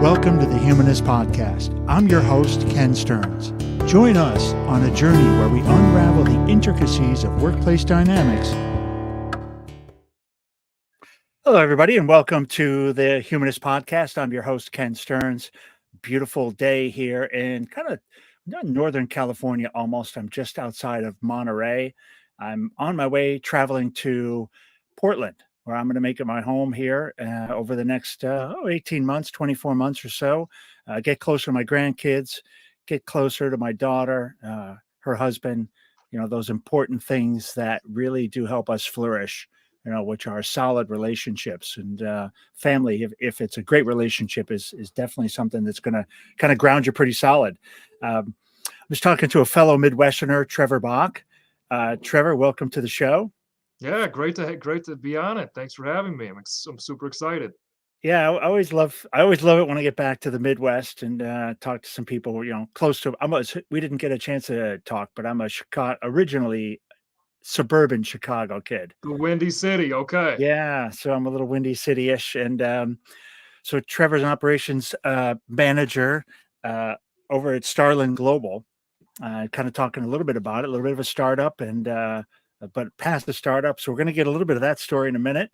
Welcome to the Humanist Podcast. I'm your host, Ken Stearns. Join us on a journey where we unravel the intricacies of workplace dynamics. Hello, everybody, and welcome to the Humanist Podcast. I'm your host, Ken Stearns. Beautiful day here in kind of Northern California almost. I'm just outside of Monterey. I'm on my way traveling to Portland, where I'm going to make it my home here over the next 18 months, 24 months or so. Get closer to my grandkids, get closer to my daughter, her husband, those important things that really do help us flourish, which are solid relationships. And family, if it's a great relationship, is definitely something that's going to kind of ground you pretty solid. I was talking to a fellow Midwesterner, Trevor Bock. Trevor, welcome to the show. Yeah, great to be on it. Thanks for having me. I'm super excited. Yeah, I always love it when I get back to the Midwest and talk to some people, close to. We didn't get a chance to talk, but I'm a originally suburban Chicago kid. The Windy City, okay. Yeah, so I'm a little Windy City-ish, and so Trevor's an operations manager over at Starlin Global. Kind of talking a little bit about it, a little bit of a startup, and but past the startup. So we're going to get a little bit of that story in a minute.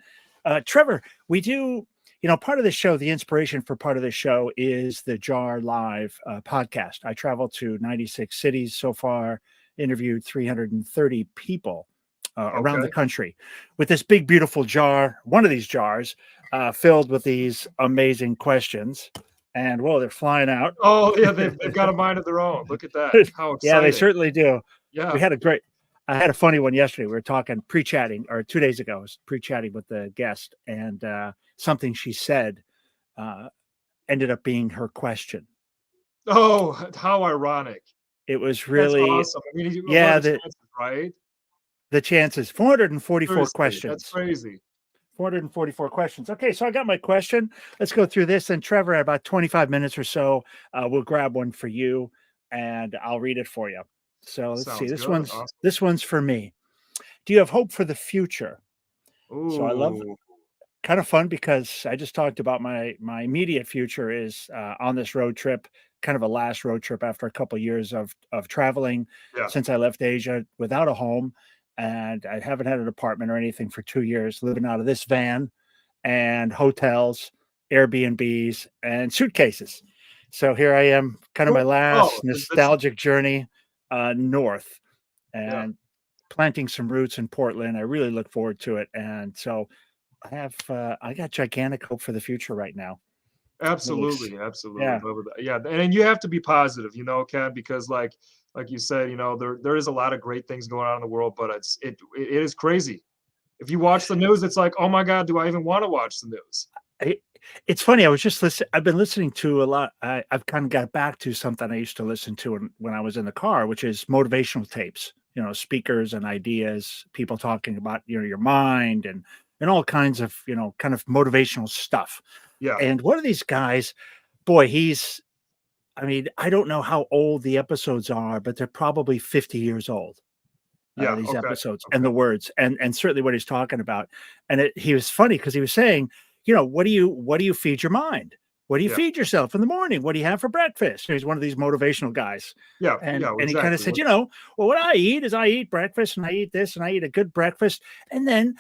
Trevor, we do, part of the show, the inspiration for part of the show is the JAR Live podcast. I traveled to 96 cities so far, interviewed 330 people around the country with this big, beautiful jar, one of these jars filled with these amazing questions. And whoa, they're flying out. Oh, yeah, they've got a mind of their own. Look at that. How exciting. Yeah, they certainly do. Yeah. I had a funny one yesterday. We were talking pre-chatting, or 2 days ago, I was pre-chatting with the guest, and something she said ended up being her question. Oh, how ironic. It was really awesome. I mean, yeah, the chances, right? The chances, 444 Seriously, questions. That's crazy. 444 questions. Okay, so I got my question. Let's go through this. And Trevor, in about 25 minutes or so, we'll grab one for you, and I'll read it for you. So let's see. This one's for me. Do you have hope for the future? Ooh. So I love kind of fun because I just talked about my immediate future is on this road trip, kind of a last road trip after a couple of years of traveling since I left Asia without a home. And I haven't had an apartment or anything for 2 years, living out of this van and hotels, Airbnbs, and suitcases. So here I am, kind of my last nostalgic journey north, and planting some roots in Portland. I really look forward to it. And so I got gigantic hope for the future right now. Absolutely. Yeah. And you have to be positive, Ken, because like you said, there is a lot of great things going on in the world, but it is crazy. If you watch the news, it's like, oh my God, do I even want to watch the news? It's funny. I was just listening. I've been listening to a lot. I've kind of got back to something I used to listen to when I was in the car, which is motivational tapes, speakers and ideas, people talking about, your mind and all kinds of, kind of motivational stuff. Yeah. And one of these guys, boy, I don't know how old the episodes are, but they're probably 50 years old. These episodes and the words and certainly what he's talking about. And he was funny because he was saying, what do you feed your mind? What do you feed yourself in the morning? What do you have for breakfast? He's one of these motivational guys. Yeah. And exactly. He kind of said, well, what I eat is I eat breakfast and I eat this and I eat a good breakfast. And then,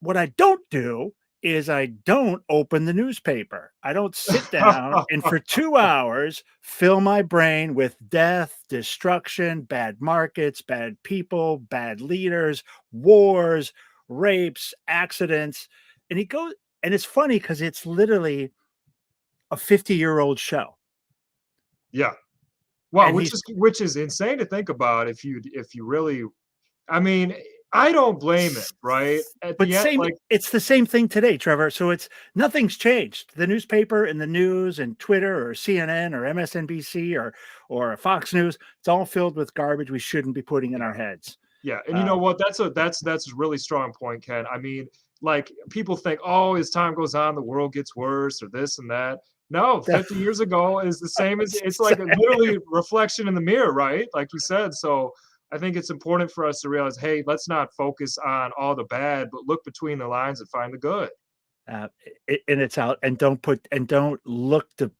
what I don't do is I don't open the newspaper. I don't sit down and for 2 hours fill my brain with death, destruction, bad markets, bad people, bad leaders, wars, rapes, accidents. And he goes, and it's funny because it's literally a 50-year-old show. Yeah. Wow, which is insane to think about if you really, I mean, I don't blame it, right? It's the same thing today, Trevor. So nothing's changed. The newspaper and the news and Twitter or CNN or MSNBC or Fox News, it's all filled with garbage we shouldn't be putting in our heads. Yeah, and you know what? That's a really strong point, Ken. I mean, like people think, oh, as time goes on, the world gets worse or this and that. No, 50 years ago is the same as it's like literally a reflection in the mirror, right? Like you said. So I think it's important for us to realize, hey, let's not focus on all the bad, but look between the lines and find the good. uh, and it's out, and don't look to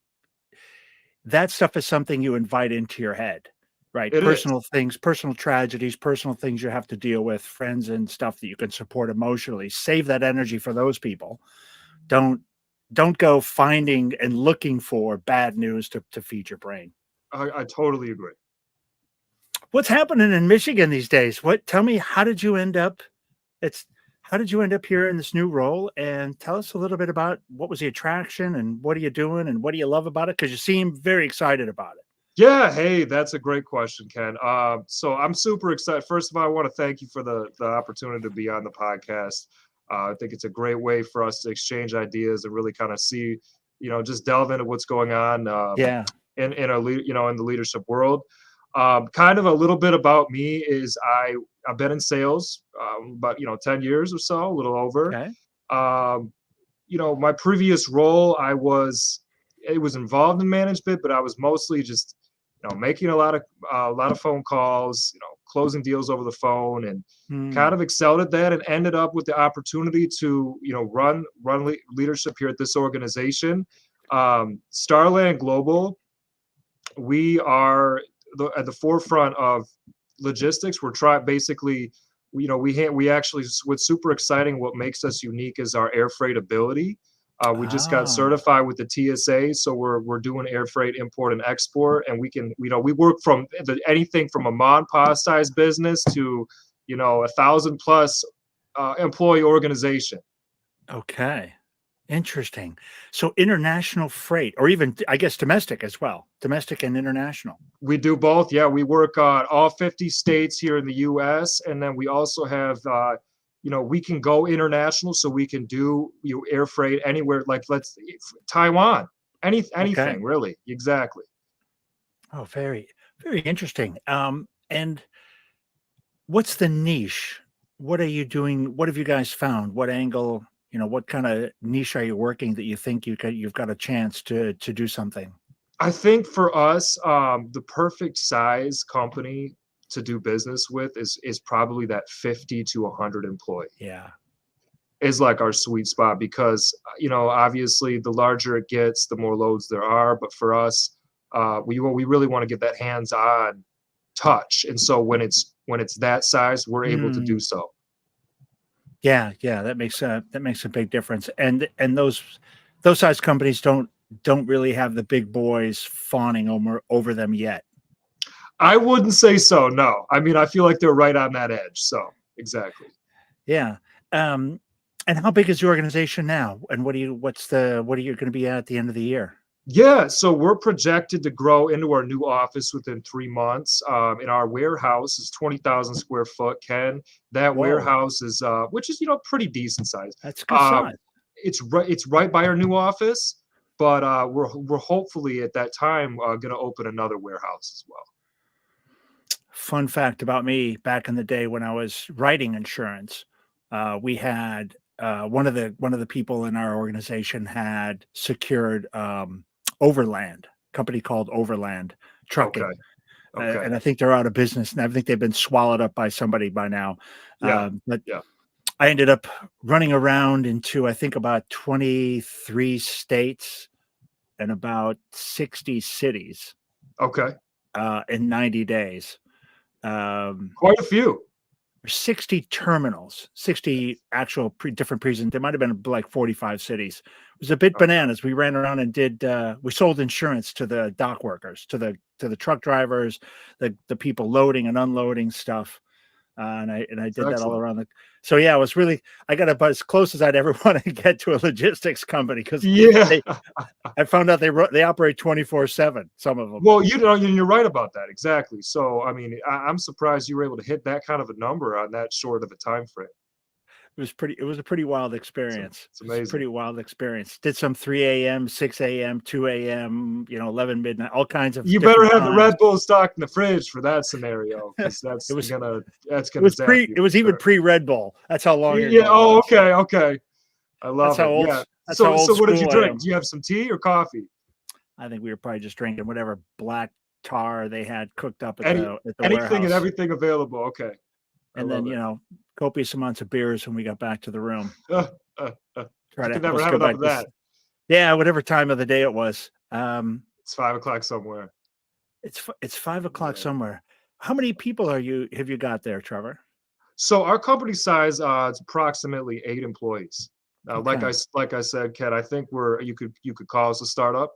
that stuff is something you invite into your head, right? It is. Personal things, personal tragedies, personal things you have to deal with, friends and stuff that you can support emotionally. Save that energy for those people. Don't don't go finding and looking for bad news to feed your brain. I totally agree. What's happening in Michigan these days? What tell me, how did you end up it's how did you end up here in this new role? And tell us a little bit about what was the attraction and what are you doing and what do you love about it? Because you seem very excited about it. Yeah, hey, that's a great question, Ken. So I'm super excited. First of all, I want to thank you for the opportunity to be on the podcast. I think it's a great way for us to exchange ideas and really kind of see, just delve into what's going on Yeah. in in the leadership world. Kind of a little bit about me is I've been in sales about 10 years or so, a little over. Okay. Um, my previous role, it was involved in management, but I was mostly just making a lot of phone calls, closing deals over the phone, and kind Hmm. of excelled at that, and ended up with the opportunity to run leadership here at this organization, Starland Global. We are at the forefront of logistics. We're trying basically, we actually, what's super exciting, what makes us unique is our air freight ability. We just got Ah, certified with the TSA, so we're doing air freight import and export, and we can, we work from anything from a mom and pop size business to 1,000 plus employee organization. okay. Interesting. So international freight, or even I guess domestic as well, domestic and international. We do both. Yeah, we work all 50 states here in the U.S., and then we also have, we can go international, so we can do air freight anywhere. Like Taiwan, Okay. anything really. Exactly. Oh, very, very interesting. And what's the niche? What are you doing? What have you guys found? What angle, what kind of niche are you working that you think you've got a chance to do something? I think for us, the perfect size company to do business with is probably that 50 to 100 employee Yeah. is like our sweet spot, because obviously the larger it gets, the more loads there are, but for us, we really want to get that hands on touch, and so when it's that size, we're able to do Mm. so. Yeah, yeah, that makes a big difference. And those size companies don't really have the big boys fawning over them yet. I wouldn't say so, no. I mean, I feel like they're right on that edge, so exactly. Yeah. Um, and how big is the organization now? And what are you going to be at the end of the year? Yeah, so we're projected to grow into our new office within 3 months. And our warehouse is 20,000 square foot, Ken. That Whoa, warehouse is, which is, pretty decent size. that's a good Um, size. it's right by our new office, but we're hopefully at that time going to open another warehouse as well. Fun fact about me: back in the day when I was writing insurance, we had one of the people in our organization had secured Overland, company called Overland Okay, Trucking. okay, And I think they're out of business, and I think they've been swallowed up by somebody by now. yeah, But yeah, I ended up running around into, I think, about 23 states and about 60 cities okay, in 90 days. Um, quite a few. 60 terminals, 60 actual different present. There might have been like 45 cities. It was a bit Okay, bananas. We ran around and we sold insurance to the dock workers, to the truck drivers, the people loading and unloading stuff. And I that's did that all excellent. around the so yeah, it was really I got about as close as I'd ever want to get to a logistics company because Yeah. they I found out they operate 24/7, some of them. Well, you're right about that, exactly. So, I mean, I'm surprised you were able to hit that kind of a number on that short of a time frame. It was a pretty wild It's, experience. it's It's a amazing. pretty wild experience. Did some 3 a.m., 6 a.m., 2 a.m., 11 midnight, all kinds of You better different have the times. Red Bull stocked in the fridge for that scenario, because It was that's it gonna was zap pre you it for was even sure. pre Red Bull. That's how long Yeah. ago it Oh, was. okay, okay. I love it. Yeah. That's how So old what did you school I drink? am. Do you have some tea or coffee? I think we were probably just drinking whatever black tar they had cooked up at Any the anything and warehouse. everything available. Okay, I And then, love it. copious amounts of beers when we got back to the room. Try You to can never almost have go enough back of to that. yeah, whatever time of the day it was. It's 5 o'clock somewhere. It's 5 o'clock Yeah. somewhere. How many people have you got there, Trevor? So our company size, it's approximately 8 employees. Okay. Like I said, Ken, I think you could call us a startup,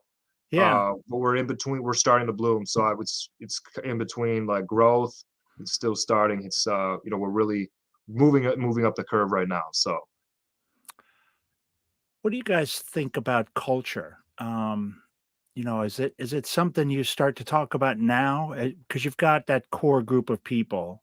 Yeah. but we're in between. We're starting to bloom. So it's in between like growth. It's still starting. We're really moving up the curve right now. So What do you guys think about culture? Is it something you start to talk about now? Because you've got that core group of people,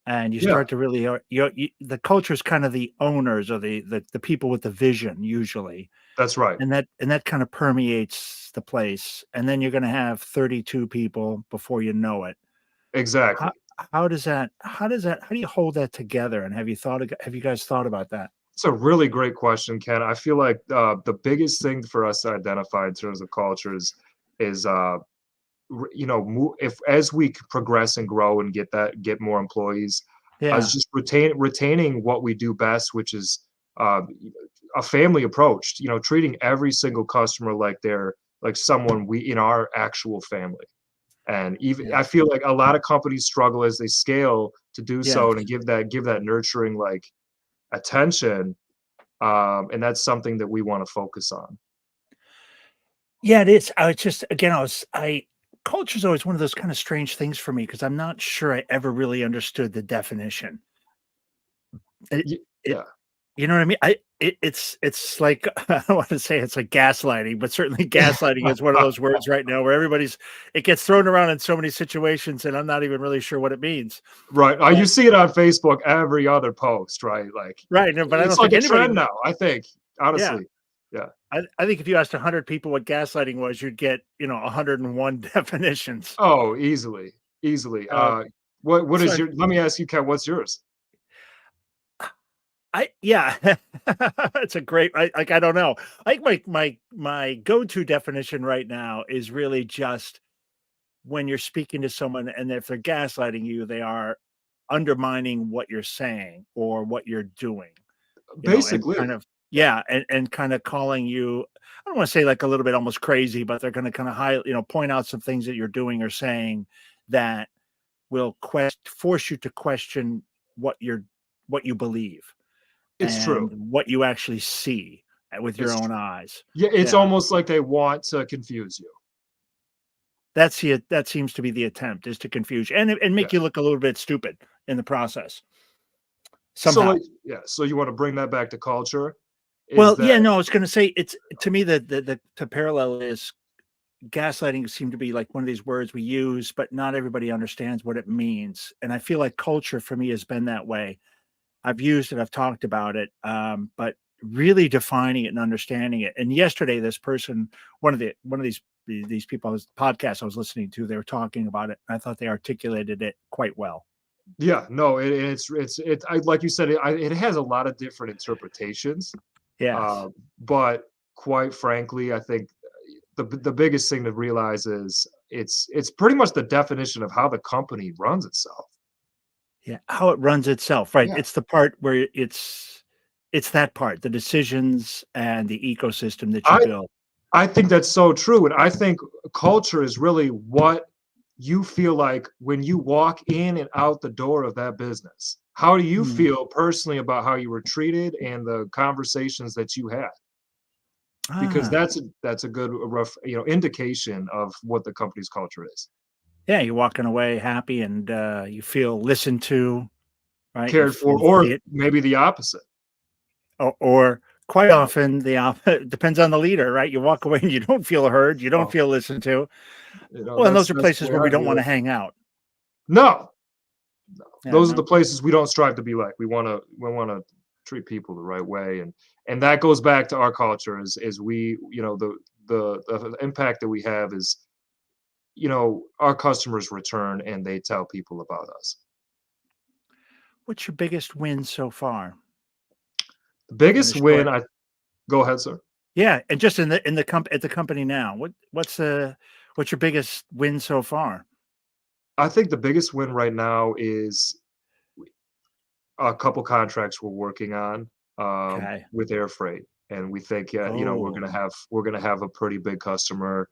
and you yeah, start to really, the culture is kind of the owners or the people with the vision usually, that's right. and that kind of permeates the place, and then you're going to have 32 people before you know it. How Exactly. how do you hold that together? And have you guys thought about that? It's a really great question, Ken. I feel like the biggest thing for us to identify in terms of cultures is if as we progress and grow and get more employees, as Yeah, just retaining what we do best, which is uh, a family approach. Treating every single customer like they're like someone we in our actual family. And even yeah, I feel like a lot of companies struggle as they scale to do so and yes. give that nurturing like attention. And that's something that we want to focus on. Yeah, it is. I was just again, I culture's always one of those kind of strange things for me because I'm not sure I ever really understood the definition. It it Yeah. you know what I mean? It's like I don't want to say it's like gaslighting, but certainly gaslighting is one of those words right now where it gets thrown around in so many situations and I'm not even really sure what it means. Right. You But see it on Facebook every other post, right? Like right, no, but I it's don't like think a anybody trend now, I think, yeah. honestly. Yeah. I think if you asked 100 people what gaslighting was, you'd get, 101 definitions. Oh, easily, easily. Uh, What so is your let me ask you, Ken, what's yours? I yeah, it's a great I don't know. I think my go-to definition right now is really just when you're speaking to someone and if they're gaslighting you, they are undermining what you're saying or what you're doing, and kind Basically. of Yeah. yeah, and kind of calling you, I don't want to say like a little bit almost crazy, but they're going to kind of point out some things that you're doing or saying that will force you to question what you're what you believe It's true. and what you actually see with your It's own true. eyes. Yeah, it's Yeah. almost like they want to confuse you. That seems to be the attempt is to confuse you and Yeah. make you look a little bit stupid in the process So somehow. like yeah, so you want to bring that back to culture? Is Well, that yeah, no, I was gonna say it's to me the parallel is gaslighting seem to be like one of these words we use, but not everybody understands what it means. And I feel like culture for me has been that way. I've used it, I've talked about it, but really defining it and understanding it. And yesterday, this person, one of these people, podcast I was listening to, they were talking about it. I thought they articulated it quite well. yeah, no, like you said, it has a lot of different interpretations. Yes. But quite frankly, I think the biggest thing to realize is it's pretty much the definition of how the company runs itself. Yeah. How it runs itself, right? Yeah. It's the part where it's that part, the decisions and the ecosystem that you I build. I think that's so true, and I think culture is really what you feel like when you walk in and out the door of that business. How do you Hmm. feel personally about how you were treated and the conversations that you had? Because Ah, that's a good rough, indication of what the company's culture is. yeah. You're walking away happy and you feel listened to, right? Cared for, You or see it. maybe the opposite. Or quite You know, often depends on the leader, right? You walk away and you don't feel heard, you don't well, feel listened to. Well, and those are that's the places way where we I don't view wanna it. hang out. No, no, Yeah, those are the no. places we don't strive to be like. We wanna treat people the right way, and that goes back to our culture is we, the impact that we have is, our customers return and they tell people about us. What's your biggest win so far The in the biggest win short I Go ahead, sir. yeah, and just in the at the company now, what's your biggest win so far? I think the biggest win right now is a couple contracts we're working on, Okay. with air freight, and we think, we're Oh, gonna have a pretty big customer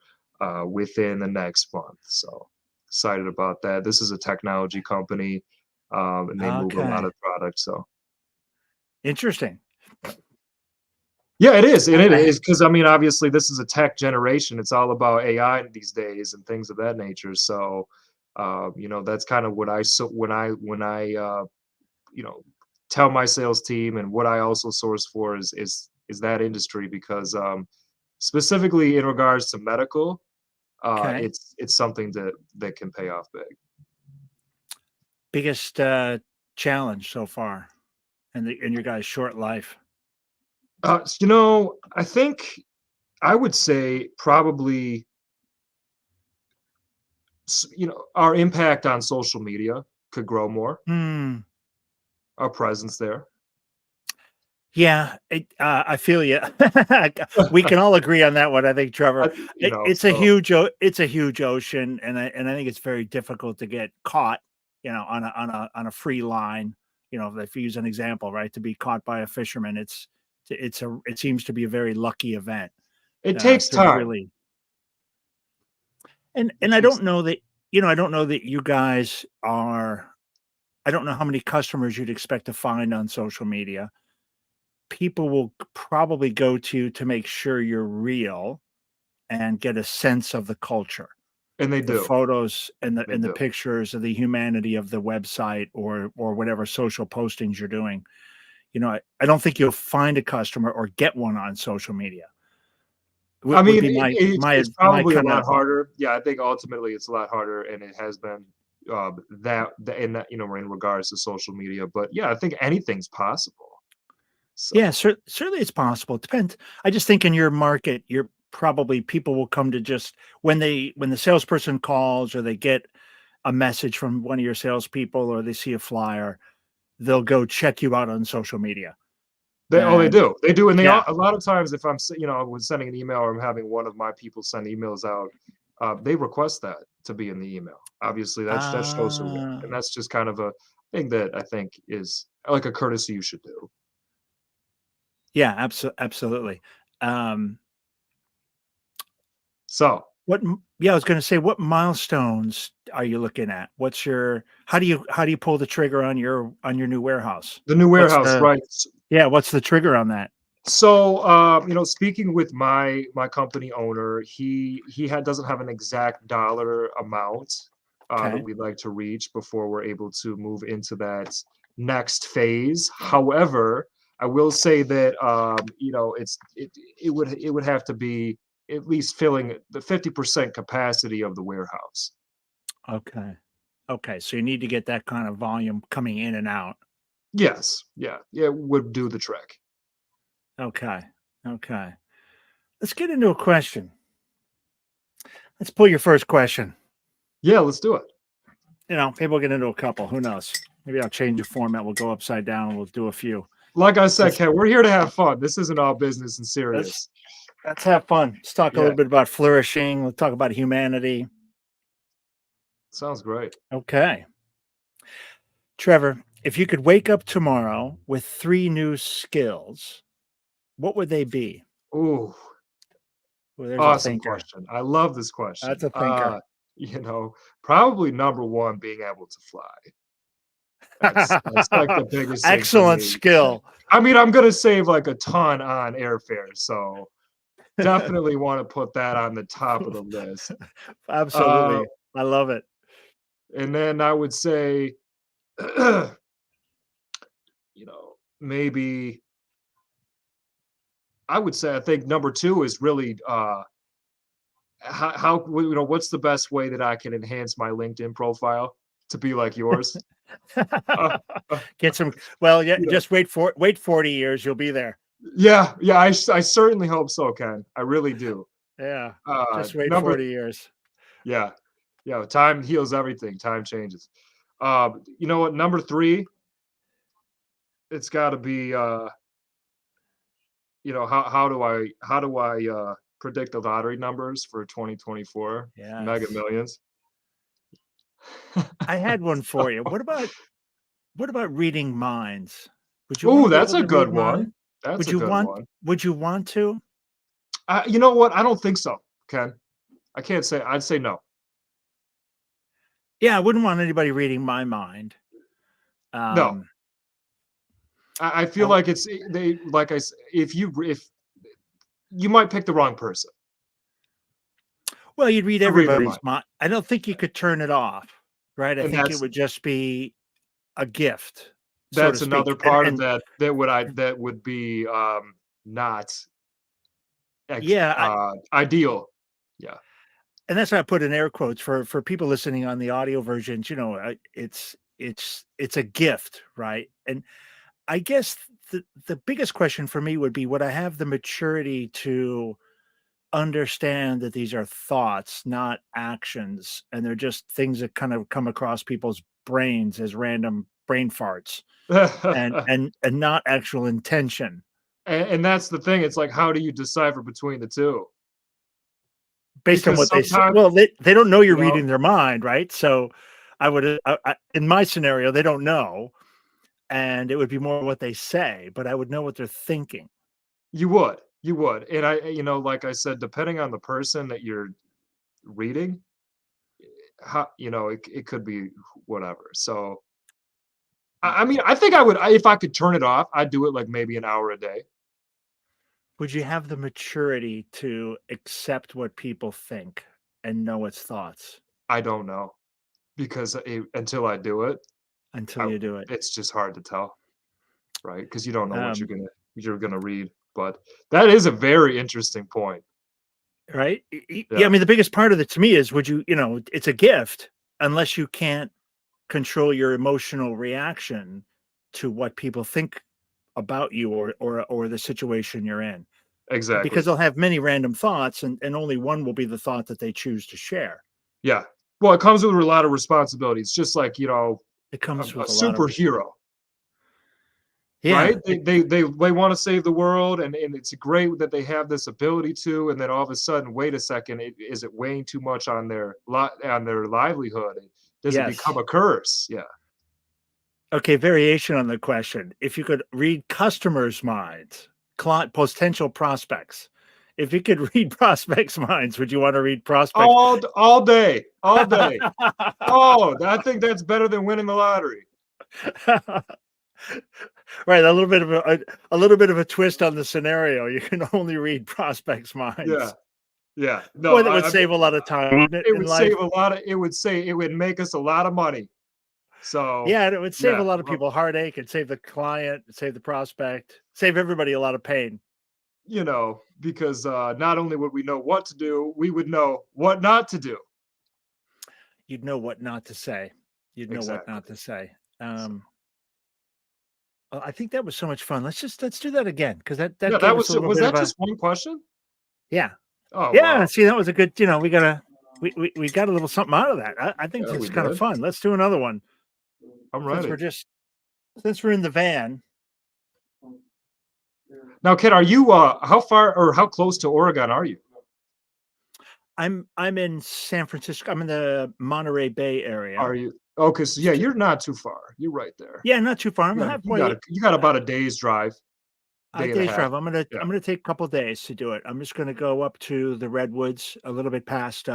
within the next month. So excited about that. This is a technology company, and they move a lot okay. of products. So Interesting. yeah, it is, and it I is because I mean, obviously, this is a tech generation. It's all about AI these days and things of that nature. So, that's kind of what I so when I you know tell my sales team, and what I also source for is that industry because specifically in regards to medical, okay. it's something that can pay off big. Biggest, challenge so far in your guys' short life? I think I would say probably our impact on social media could grow more, Hmm. our presence there. Yeah, I feel you. We can all agree on that one, I think, Trevor. It's a So it's a huge ocean, and I think it's very difficult to get caught, on a free line. If you use an example, right, to be caught by a fisherman, it seems to be a very lucky event it takes to time. really. It And I takes don't know that I don't know that you guys are. I don't know how many customers you'd expect to find on social media. People will probably go to make sure you're real and get a sense of the culture, and they the do. photos They and the do. pictures of the humanity of the website or whatever social postings you're doing. I don't think you'll find a customer or get one on social media. I Would mean, be it's my probably a kind lot of. harder. Yeah, I think ultimately it's a lot harder, and it has been in that in regards to social media. But yeah, I think anything's possible. Yeah, So certainly it's possible. It depends. I just think in your market, you're probably people will come to just when the salesperson calls or they get a message from one of your salespeople or they see a flyer, they'll go check you out on social media. they And do, and yeah. a lot of times if I was sending an email or I'm having one of my people send emails out, they request that to be in the email. Obviously, that shows who we are, and Ah, that's just kind of a thing that I think is like a courtesy you should do. yeah, absolutely. Um, So yeah, I was gonna say, what milestones are you looking at? How do you pull the trigger on your new warehouse? the new What's warehouse, the right? Yeah, what's the trigger on that? So, speaking with my company owner, he doesn't have an exact dollar amount that Okay. we'd like to reach before we're able to move into that next phase. However, I will say that it would have to be at least filling the 50% capacity of the warehouse. Okay. Okay, so you need to get that kind of volume coming in and out. Yes, yeah, yeah, it would do the trick. Okay. Okay. Let's get into a question. Let's pull your first question. Yeah, let's do it. Maybe we'll get into a couple. Who knows? Maybe I'll change the format. We'll go upside down and we'll do a few. Like I said, Let's Ken, we're here to have fun. This isn't all business and let's serious. let's have fun. Let's talk a Yeah, little bit about flourishing. We'll talk about humanity. sounds great. Okay. Trevor, if you could wake up tomorrow with three new skills, what would they be? Ooh, Well, there's a awesome thinker. question. I love this That's question. a thinker. You know, probably number one, being able to fly. That's like the biggest thing for Excellent me. skill. I mean, I'm gonna save like a ton on airfare, so definitely want to put that on the top of the list. Uh, Absolutely. I love it. and then I would say, you maybe I would say I think number two is really what's the best way that I can enhance my LinkedIn profile to be like yours? Uh, uh, Get some well, yeah, you know, just wait 40 years, you'll be there. yeah, yeah. I certainly hope so, Ken. I really do. Yeah. Just wait Number 40 years. Yeah, yeah. Time heals everything. Time changes. You know what? Number three, it's got to be. How do I predict the lottery numbers for 2024 Mega Yes. Millions? I had one So, for you. What about reading minds? Would you ooh, wanna be that's able a to good read one. minds? That's Would a you good want one. would you want to? You know what? I don't think so, Ken. I can't say I'd say no. Yeah, I wouldn't want anybody reading my mind. No. Um, I feel oh, like it's they like if you might pick the wrong person well, you'd read to read their everybody's mind. mind. I don't think you could turn it off, right? I And think it would just be a gift, so to that's another speak. And part of and that that would be not yeah, ideal. Yeah. and that's why I put in air quotes for people listening on the audio versions. It's a gift, right? And I guess the biggest question for me would I have the maturity to understand that these are thoughts, not actions, and they're just things that kind of come across people's brains as random brain farts and not actual intention And that's the thing. It's like, how do you decipher between the two? based on Because what they say. sometimes, Well, they don't know you're you know, reading their mind, right? So in my scenario, they don't know, and it would be more what they say, but I would know what they're thinking. you would. And like I said, depending on the person that you're reading, it could be whatever. So, I mean, I think if I could turn it off, I'd do it like maybe an hour a day. Would you have the maturity to accept what people think and know its thoughts I don't know because until I do it, until I, you do it? it's just hard to tell, right? Because you don't know what Um, you're gonna read. But that is a very interesting point. right? Yeah, I Yeah, mean, the biggest part of it to me is it's a gift unless you can't control your emotional reaction to what people think about you or the situation you're in. Because exactly. they'll have many random thoughts and only one will be the thought that they choose to share. Yeah. Well, it comes with a lot of responsibilities, just like It a, comes a with a lot of superhero, right? yeah, They want to save the world, and it's great that they have this ability to, and then all of a sudden, wait a second, is it weighing too much on their livelihood? Does it become yes. a curse? Yeah, Okay, variation on the question. If you could read customers' minds, potential prospects, if you could read prospects' minds, would you want to read prospects? all day, all day. Oh, I think that's better than winning the lottery. Right, a little bit of a twist on the scenario. You can only read prospects' Yeah, minds. yeah. No, Boy, that would save a lot of time, wouldn't it, it in would life? save a lot of. It would make us a lot of money. So Yeah, and it would save a yeah, lot of people heartache, and save the client, save the prospect, save everybody a lot of pain. because not only would we know what to do, we would know what not to do. You'd know what not to say. You'd know what not Exactly. to say. So, Well, I think that was so much fun. Let's do that again because that yeah, gave that us a little was bit that of a just one question? yeah. Oh Yeah, wow. see, that was a good, we got a little something out of that. I think Yeah, this we is kind of did. fun. Let's do another one I'm since ready. since we're in the van. Now, Ken, are you how far or how close to Oregon are you? I'm in San Francisco. I'm in the Monterey Bay area. Are you okay? So yeah, St- you're not too far. You're right there. Yeah, not too far. I'm You got about a day's drive, a day and a day's half. drive. Yeah. I'm gonna take a couple days to do it. I'm just gonna go up to the redwoods a little bit past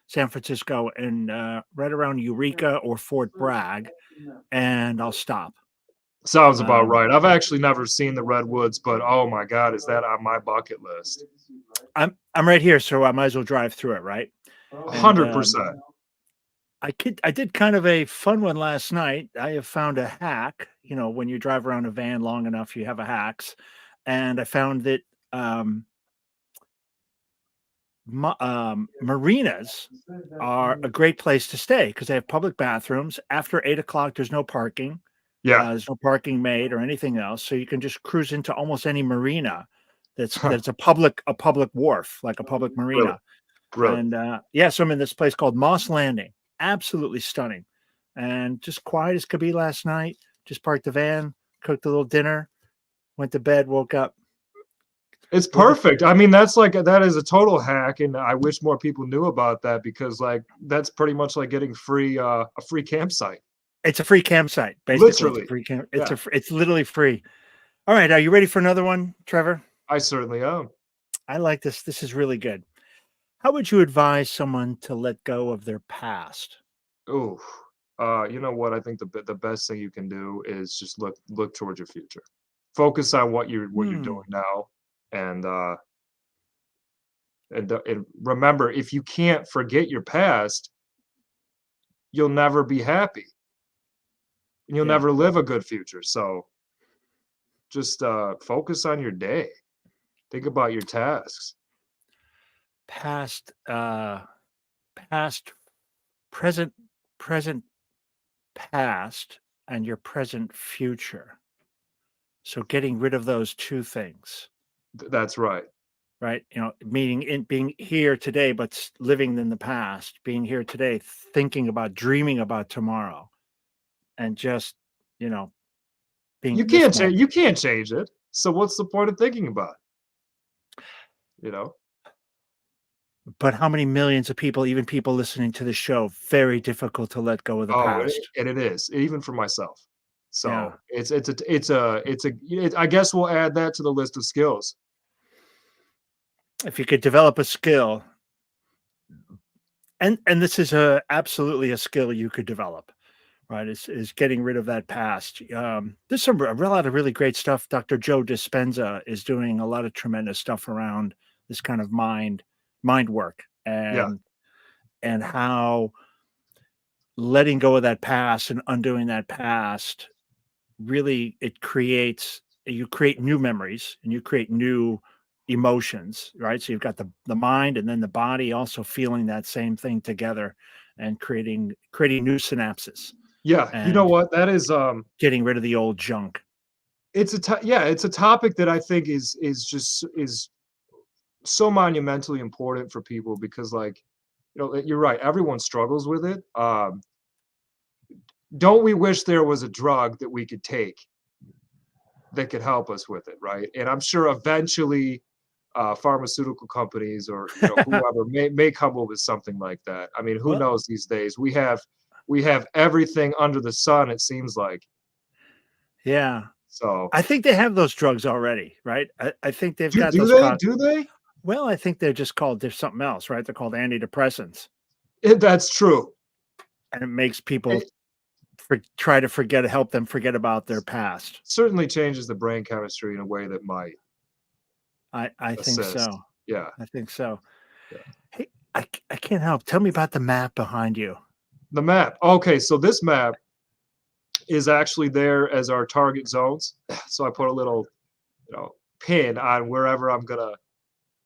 San Francisco and right around Eureka or Fort Bragg, and I'll stop. Sounds about Um, right. I've actually never seen the redwoods, but oh my God, is that on my bucket list? I'm right here, so I might as well drive through it, right? And 100%. I did kind of a fun one last night. I have found a hack. When you drive around a van long enough, you have a hacks, and I found that um, marinas are a great place to stay because they have public bathrooms. After 8 o'clock, there's no parking. Yeah. There's no parking made or anything else, so you can just cruise into almost any marina that's a public wharf, like a public Really, marina. really. And yeah, so I'm in this place called Moss Landing. Absolutely stunning, and just quiet as could be last night. Just parked the van, cooked a little dinner, went to bed, woke up. It's A little bit. perfect. I mean, that is a total hack, and I wish more people knew about that because like that's pretty much like getting a free campsite. It's a free campsite. Basically, it's a Literally. free camp. Yeah. It's literally free. All right, are you ready for another one, Trevor? I certainly am. I like this. This is really good. How would you advise someone to let go of their past? Ooh, you know what? I think the best thing you can do is just look towards your future. Focus on what you're Hmm. doing now, and and remember, if you can't forget your past, you'll never be happy, and you'll Yeah. never live a good future. So just focus on your day. Think about your tasks. Past, past, present, present, past, and your present future. So getting rid of those two things, That's right. right? Meaning in being here today, but living in the past, being here today, thinking about, dreaming about tomorrow, and just, you know, being You in this can't change. moment. You can't change it. So what's the point of thinking about it? You know. But how many millions of people, even people listening to the show, very difficult to let go of the Oh, past. and it is, even for myself. Yeah. So I guess we'll add that to the list of skills. If you could develop a skill, and this is a absolutely a skill you could develop, right? Is getting rid of that past. There's a lot of really great stuff. Dr. Joe Dispenza is doing a lot of tremendous stuff around this kind of mind work Yeah, and how letting go of that past and undoing that past really it creates you create new memories and you create new emotions, right? So you've got the mind and then the body also feeling that same thing together and creating new synapses yeah. You know and what? That is getting rid of the old junk. it's a topic that I think is so monumentally important for people because like you're right. Everyone struggles with it. Don't we wish there was a drug that we could take that could help us with it, right? And I'm sure eventually, pharmaceutical companies or whoever may come up with something like that. I mean, who Well, knows these days? We have everything under the sun. It seems like yeah. so. I think they have those drugs already, right? I think they've Do got do those they? Do they? well, I think they're just called there's something else, right? They're called antidepressants. That's true. And it makes people It try to forget help them forget about their past. certainly changes the brain chemistry in a way that might I think assist. so. Yeah, I think so. yeah. Hey, I can't help. Tell me about the map behind you. The map. Okay, so this map is actually there as our target zones. So I put a little, pin on wherever I'm gonna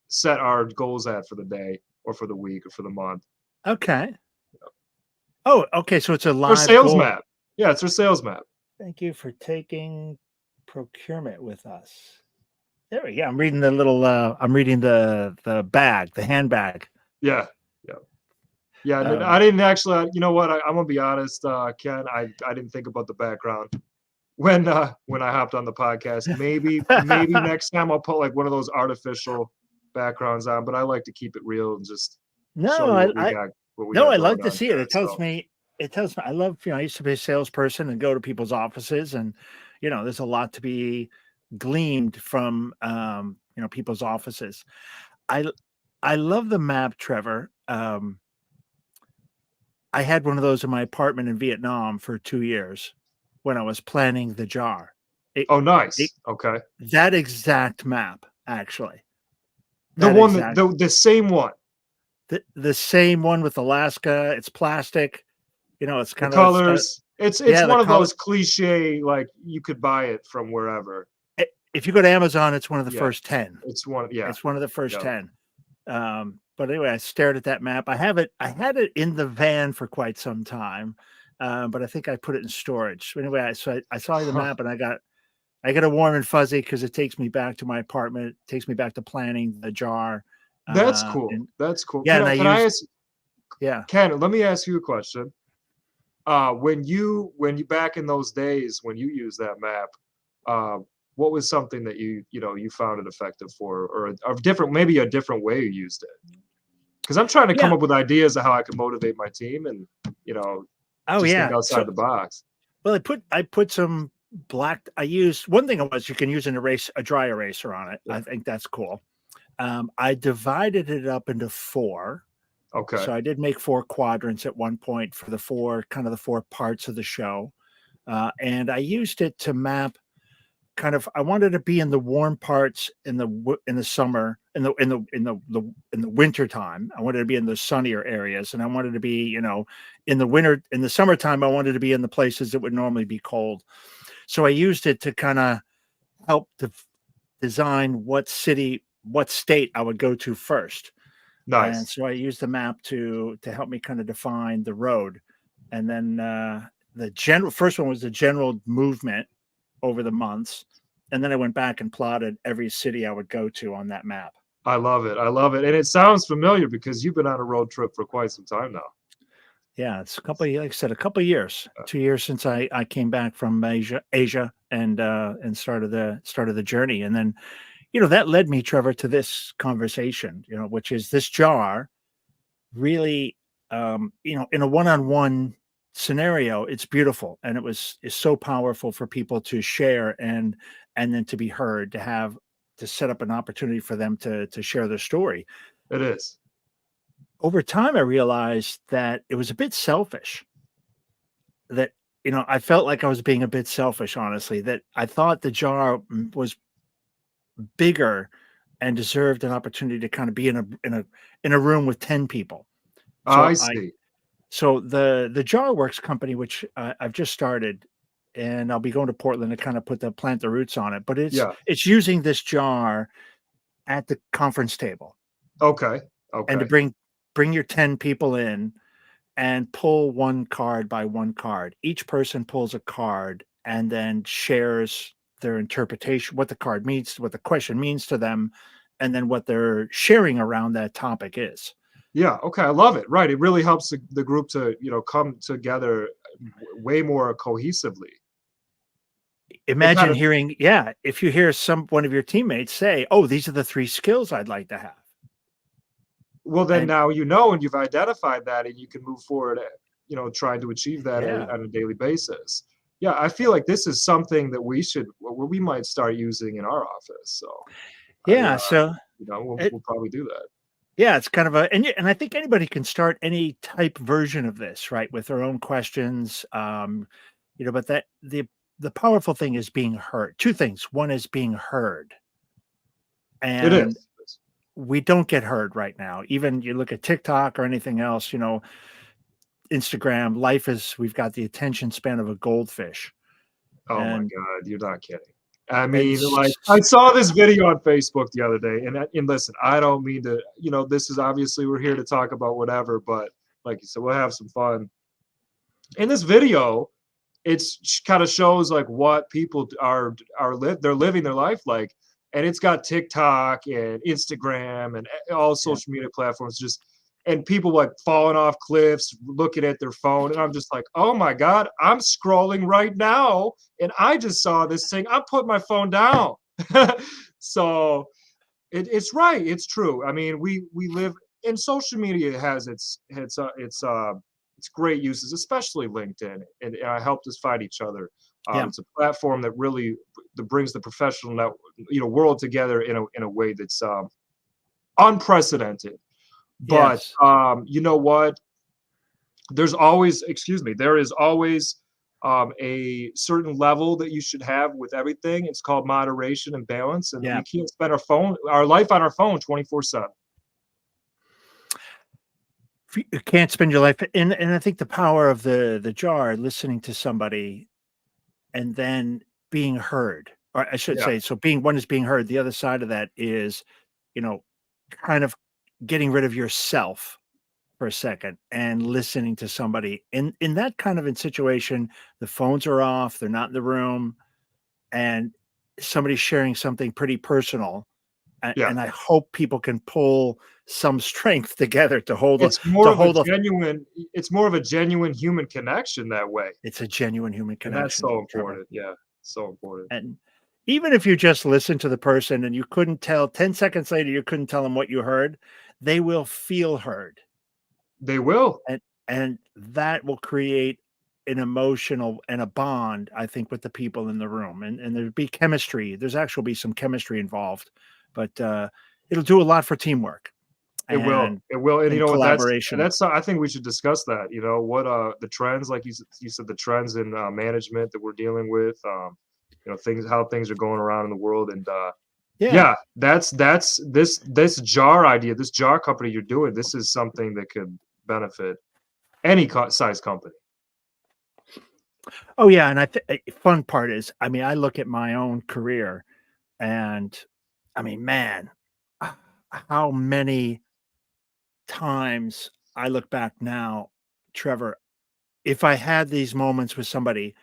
set our goals at for the day or for the week or for the month. Okay. Oh, okay. So it's a Our live sales goal. map. Yeah, it's our sales map. Thank you for taking procurement with us. There we go. I'm reading the little. I'm reading the bag, the handbag. Yeah, yeah, yeah. And I Um, didn't actually. You know what? I'm gonna be honest, Ken. I didn't think about the background when I hopped on the podcast. Maybe next time I'll put like one of those artificial backgrounds on. But I like to keep it real and just show no, you I what we no, got I going like to on see it. here. So It tells me I love, I used to be a salesperson and go to people's offices and there's a lot to be gleaned from people's offices. I I love the map, Trevor. I had one of those in my apartment in Vietnam for 2 years when I was planning the jar. It, oh, it nice. Okay. that exact map, actually. The That one that exact the same one. the same one with Alaska. It's plastic. It's The kind of colors. It's yeah, the one of color. those cliche, like, you could buy it from wherever. If you go to Amazon, it's one of the Yeah. first 10. It's one yeah. It's one of the first Yep. 10. But anyway, I stared at that map. I had it in the van for quite some time, but I think I put it in storage. So anyway, I saw the Huh. map and I got a warm and fuzzy because it takes me back to my apartment, takes me back to planning the jar. That's cool. And That's cool. yeah, and I Can I used ask yeah. Ken, let me ask you a question. When you back in those days when you used that map, uh, what was something that you found it effective for, or a different maybe a different way you used it? Because I'm trying to come Yeah. up with ideas of how I can motivate my team and you know Oh just think yeah. outside So the box. well, I put some black. I used one thing was you can use a dry eraser on it. Yeah. I think that's cool. I divided it up into four. Okay. So I did make four quadrants at one point for the four kind of the four parts of the show. And I used it to map kind of I wanted to be in the warm parts in the summer in the winter time. I wanted to be in the sunnier areas, and I wanted to be in the winter in the summertime. I wanted to be in the places that would normally be cold. So I used it to kind of help design what state I would go to first. And Nice. so I used the map to help me kind of define the road. And then the general first one was the general movement over the months. And then I went back and plotted every city I would go to on that map. I love it. I love it. And it sounds familiar because you've been on a road trip for quite some time now. Yeah, it's a couple of, like I said, a couple of years, 2 years since I came back from Asia and started the journey. And then, that led me, Trevor, to this conversation, which is this jar really, in a one-on-one scenario, it's beautiful. And it's so powerful for people to share and then to be heard, to set up an opportunity for them to share their story. It is. Over time, I realized that it was a bit selfish. That, I felt like I was being a bit selfish, honestly, that I thought the jar was bigger and deserved an opportunity to kind of be in a room with 10 people. I So see. the Jar Works company, which I've just started, and I'll be going to Portland to kind of plant the roots on it. But Yeah. it's using this jar at the conference table Okay. and to Okay. bring your 10 people in and pull one card by one card. Each person pulls a card and then shares their interpretation, what the card means, what the question means to them, and then what they're sharing around that topic is. Yeah. Okay. I love it. Right. It really helps the group to, come together way more cohesively. It Imagine kind of, hearing, if you hear one of your teammates say, "Oh, these are the three skills I'd like to have." well, then And now and you've identified that and you can move forward, trying to achieve that yeah, on a daily basis. Yeah. I feel like this is something that we might start using in our office. So yeah. So it, we'll probably do that. yeah, it's kind of and I think anybody can start any type version of this, right, with their own questions. But the powerful thing is being heard. Two things. One is being heard, It and is. we don't get heard right now. Even you look at TikTok or anything else, Instagram, we've got the attention span of a goldfish. Oh my And God, you're not kidding. I mean, like, it's I saw this video on Facebook the other day, and listen, I don't mean to, this is obviously we're here to talk about whatever, but like you said, we'll have some fun. In this video, it's kind of shows like what people they're living their life like, and it's got TikTok and Instagram and all yeah, social media platforms just and people like falling off cliffs looking at their phone, and I'm just like, oh my God, I'm scrolling right now and I just saw this thing, I put my phone down. So it's right, it's true. I mean, we live and social media has its great uses, especially LinkedIn, and helped us find each other. yeah, It's a platform that really that brings the professional world together in a way that's unprecedented. But yes, you know what? There is always a certain level that you should have with everything. It's called moderation and balance, and yeah. we can't spend our life on our phone 24/7. You can't spend your life and I think the power of the jar, listening to somebody and then being heard, or I should Yeah, say, so one is being heard. The other side of that is, you know, kind of getting rid of yourself for a second and listening to somebody in that kind of a situation. The phones are off, they're not in the room, and somebody's sharing something pretty personal. yeah. And I hope people can pull some strength together to hold a It's more to of a hold a genuine it's more of a genuine human connection that way, it's a genuine human and that's connection, so Trevor. important. Yeah, so important. And even if you just listen to the person and you couldn't tell 10 seconds later, you couldn't tell them what you heard, they will feel heard. They will. And that will create an emotional and a bond, I think, with the people in the room, and there'd be chemistry. There's actually be some chemistry involved, but it'll do a lot for teamwork It will, and it will, and you know what? collaboration. I think we should discuss that. You know what? The trends, like you said, the trends in management that we're dealing with. You know, things how things are going around in the world, and Yeah. yeah, that's this jar idea, this jar company you're doing. This is something that could benefit any size company. Oh, yeah, and fun part is, I mean, I look at my own career, and I mean, man, h how many times I look back now, Trevor, if I had these moments with somebody,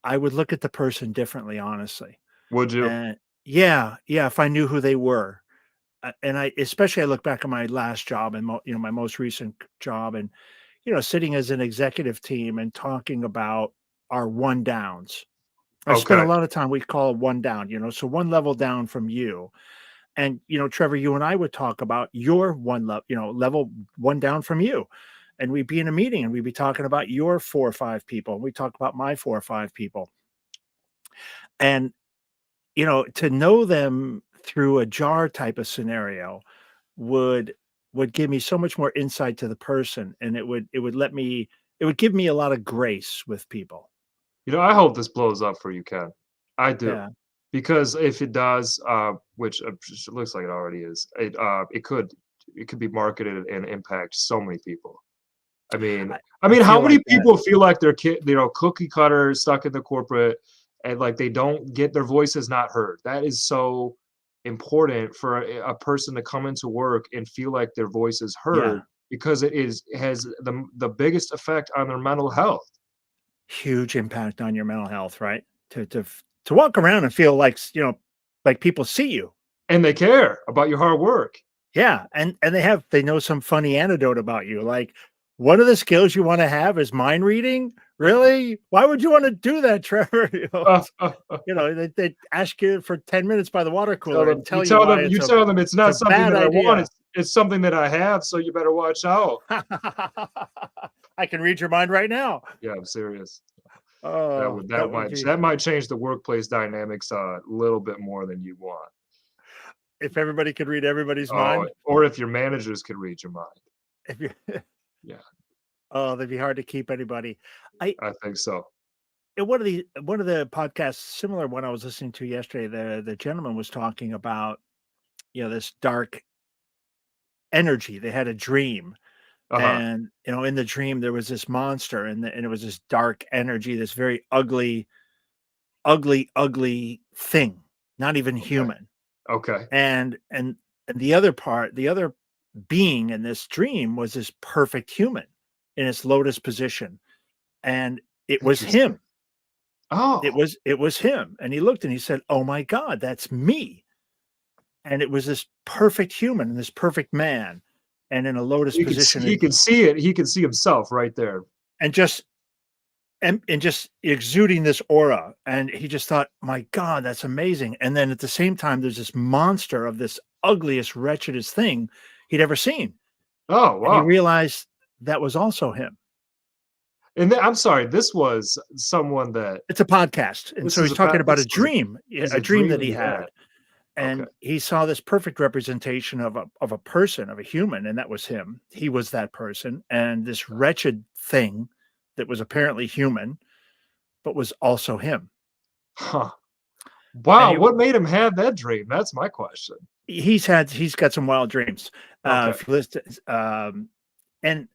I would look at the person differently, honestly. Would you? And yeah, yeah, if I knew who they were. And I especially I look back at my last job and my most recent job, and sitting as an executive team and talking about our one downs. I spent a Okay. lot of time we call it one down, so one level down from you. And Trevor, you and I would talk about your one level, level one down from you. And we'd be in a meeting and we'd be talking about your 4 or 5 people. And we talk about my 4 or 5 people. And to know them through a jar type of scenario would give me so much more insight to the person, and it would give me a lot of grace with people. You know, I hope this blows up for you, Ken. I do. Yeah. Because if it does, which it looks like it already is, it could be marketed and impact so many people. I mean I I I mean, how feel many like that. people feel like they're cookie cutter, stuck in the corporate, and, like, they don't get their voices not heard? That is so important for a person to come into work and feel like their voice is Yeah. heard because it has the biggest effect on their mental health, Huge impact on your mental health, right? To walk around and feel like, like people see you. and they care about your hard work. Yeah, and they know some funny anecdote about you, like, "One of the skills you wanna have is mind reading? Really? Why would you wanna do that, Trevor?" They ask you for 10 minutes by the water cooler and tell you why You tell them it's it's not a something bad that I want, idea. it's something that I have, so you better watch out. I can read your mind right now. Yeah, I'm serious. Oh, that would be That might change the workplace dynamics a little bit more than you want. if everybody could read everybody's Oh, mind, or if your managers could read your mind. if you Yeah, oh, that'd be hard to keep anybody. I I think so. In one of the podcasts, similar one I was listening to yesterday, the gentleman was talking about, this dark energy. They had a dream, Uh-huh. and, in the dream, there was this monster, and it was this dark energy, this very ugly, ugly, ugly thing, not even Okay. human. Okay. And the other being in this dream was this perfect human in its lotus position, and it was Interesting. him. Oh, It was him, and he looked and he said, "Oh my god, that's me." And it was this perfect human and this perfect man, and in a lotus position, he can see it. He can see himself right there. and just and just exuding this aura, and he just thought, "My god, that's amazing." And then at the same time, there's this monster of this ugliest, wretchedest thing he'd ever seen, Oh, and he wow. realized that was also him. And then I'm sorry, this was someone that It's a podcast, and so he's talking about a dream, this is a a dream dream that that he he had. had. Okay. And he saw this perfect representation of a person, of a human, and that was him. He was that person, and this wretched thing that was apparently human, but was also him. Huh. And Wow, what made him have that dream? That's my question. he's got some wild dreams. Okay. If you listen, and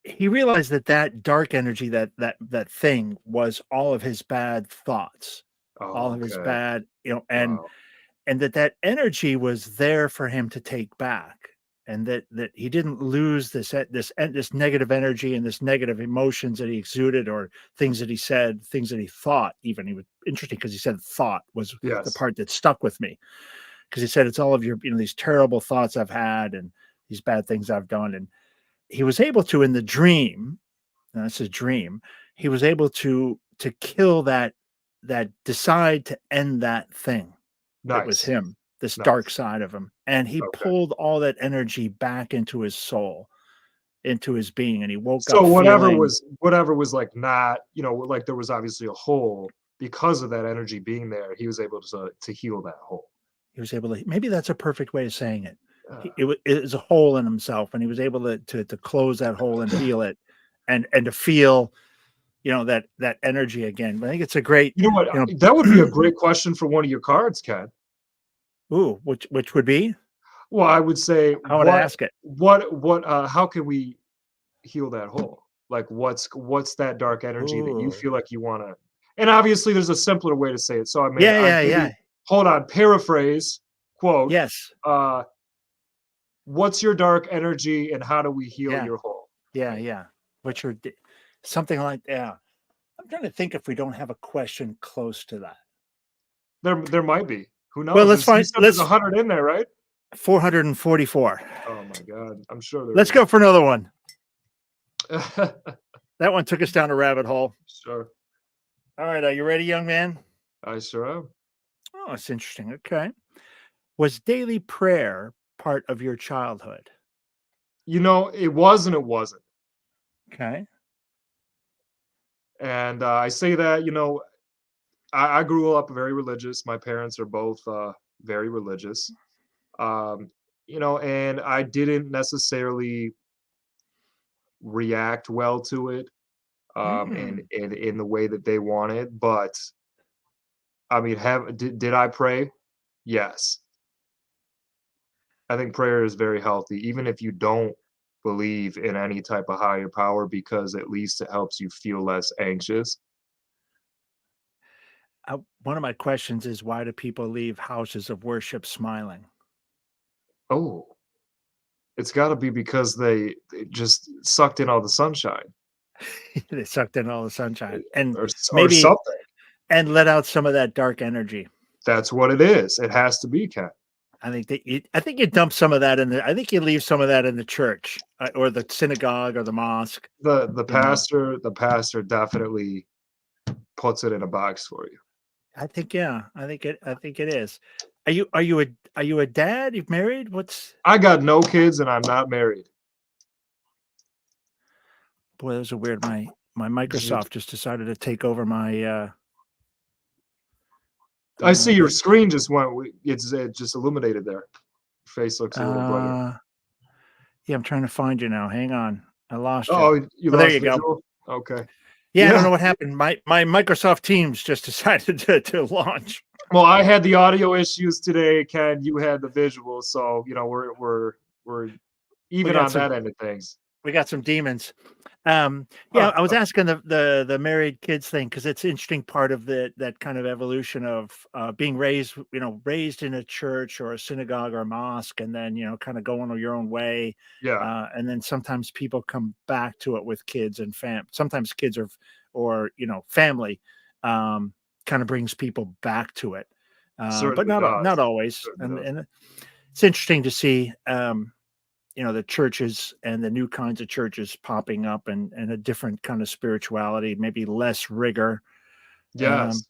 he realized that that dark energy, that thing was all of his bad thoughts, all Oh, of his okay. bad, Wow. and that energy was there for him to take back, and that he didn't lose this negative energy and this negative emotions that he exuded, or things that he said, things that he thought. Even he was interesting because he said thought was the Yes. part that stuck with me, because he said it's all of your these terrible thoughts I've had and these bad things I've done. And he was able to, in the dream, and that's a dream, he was able to kill that decide to end that thing that was Nice. him, this dark Nice. side of him, and he Okay. pulled all that energy back into his soul, into his being, and he woke So up feeling whatever was like not, like there was obviously a hole because of that energy being there. He was able to heal that hole. he was able to. Maybe that's a perfect way of saying it. Uh, It was a hole in himself, and he was able to close that hole and heal it, and to feel that energy again. But I think it's a great you know what? you know. That would be a great question for one of your cards, Ken. Ooh, which would be? Well, I would say I want to ask it. how can we heal that hole? Like what's that dark energy that you Ooh, feel like you want to, and obviously there's a simpler way to say it. So I mean, yeah, I yeah, maybe yeah, hold on, paraphrase, quote, yes, uh, what's your dark energy and how do we heal yeah, your hole? yeah, yeah. Which are something like yeah. I'm trying to think if we don't have a question close to that. There might be. Who Well, knows? let's You find said there's let's 100 in there, right? 444. Oh my God. I'm sure there Let's is. go for another one. That one took us down a rabbit hole. Sure. All right, are you ready, young man? I sure am. Oh, it's interesting. Okay. Was daily prayer part of your childhood? It was and it wasn't. Okay. And I say that, I grew up very religious. My parents are both very religious. Um, and I didn't necessarily react well to it, and Mm. in the way that they wanted. But I mean, did I pray? Yes. I think prayer is very healthy, even if you don't believe in any type of higher power, because at least it helps you feel less anxious. One of my questions is why do people leave houses of worship smiling? Oh, it's got to be because they just sucked in all the sunshine, They sucked in all the sunshine and or maybe something. and let out some of that dark energy. That's what it is. It has to be, Ken. I think you dump some of that in the. I think you leave some of that in the church or the synagogue or the mosque. The You know, pastor definitely puts it in a box for you. I think yeah, I think it is. Are you a dad? You've married? What's I got no kids and I'm not married. boy? That was a weird. My Microsoft just decided to take over my I see your the screen just went. It just illuminated there. Face looks a little brighter. uh yeah. I'm trying to find you now. Hang on, I lost you. Oh, you Oh, there lost you go. visual. Okay. Yeah, I don't Yeah. know what happened. My Microsoft Teams just decided to launch. Well, I had the audio issues today, Ken. You had the visual, so we're We even got on some that end of things. we got some demons. Yeah, Huh. I was asking the married kids thing because it's an interesting part of that kind of evolution of being raised, raised in a church or a synagogue or a mosque, and then kind of going your own way, Yeah. and then sometimes people come back to it with kids and sometimes kids or family kind of brings people back to it, but Certainly not does. always, Certainly and does. it's interesting to see. The churches and the new kinds of churches popping up and a different kind of spirituality, maybe less rigor. Um, Yes.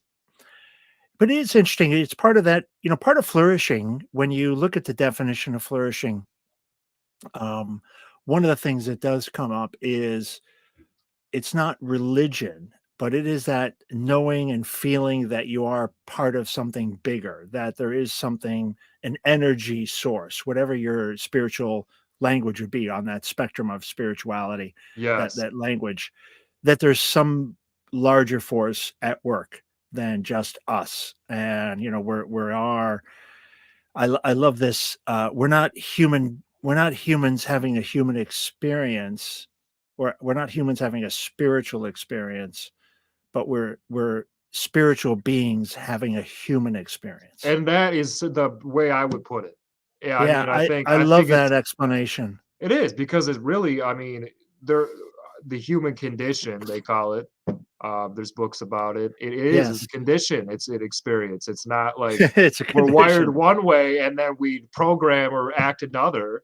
but it is interesting. It's part of that, part of flourishing. When you look at the definition of flourishing, um, one of the things that does come up is it's not religion, but it is that knowing and feeling that you are part of something bigger, that there is something, an energy source, whatever your spiritual language would be on that spectrum of spirituality, that Yes. that language, that there's some larger force at work than just us. And I love this. We're not human. We're not humans having a human experience, or we're not humans having a spiritual experience, but we're spiritual beings having a human experience. And that is the way I would put it. Yeah, I Yeah, mean, I I love think that explanation. it is because it really, I mean, there the human condition they call it. There's books about it. It's Yes, a condition. It's an experience. It's not like it's a we're wired condition. one way and then we program or act another.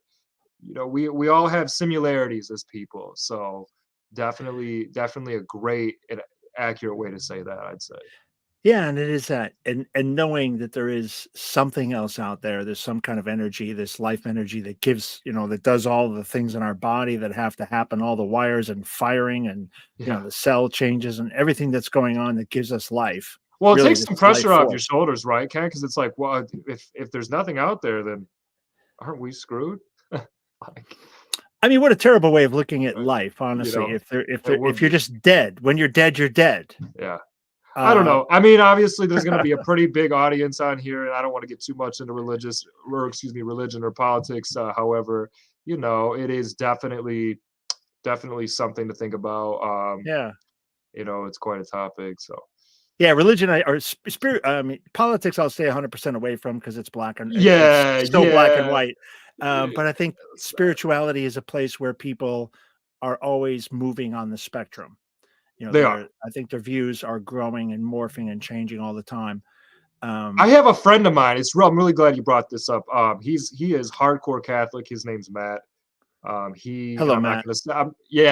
We all have similarities as people. So definitely a great and accurate way to say that, I'd say. Yeah, and it is that, and knowing that there is something else out there, there's some kind of energy, this life energy that gives, that does all the things in our body that have to happen, all the wires and firing and, Yeah. the cell changes and everything that's going on that gives us life. Well, it Really, takes this some life pressure off your force. shoulders, right, Ken? Because it's like, well, if there's nothing out there, then aren't we screwed? Like, I mean, what a terrible way of looking at uh, life, you honestly. know, If it would you're be. just dead, when you're dead, you're dead. Yeah. I don't Uh, know. I mean, obviously, there's going to be a pretty big audience on here, and I don't want to get too much into religion or politics. However, it is definitely something to think about. yeah. It's quite a topic. So Yeah, religion or spirit. I mean, politics. I'll stay 100% away from because it's black and it's yeah, so black and yeah, white. But I think it's not- spirituality is a place where people are always moving on the spectrum. they are. I think their views are growing and morphing and changing all the time. I Um, have a friend of mine. I'm really glad you brought this up. He is hardcore Catholic. His name's Matt. And Hello, I'm not Matt. gonna say,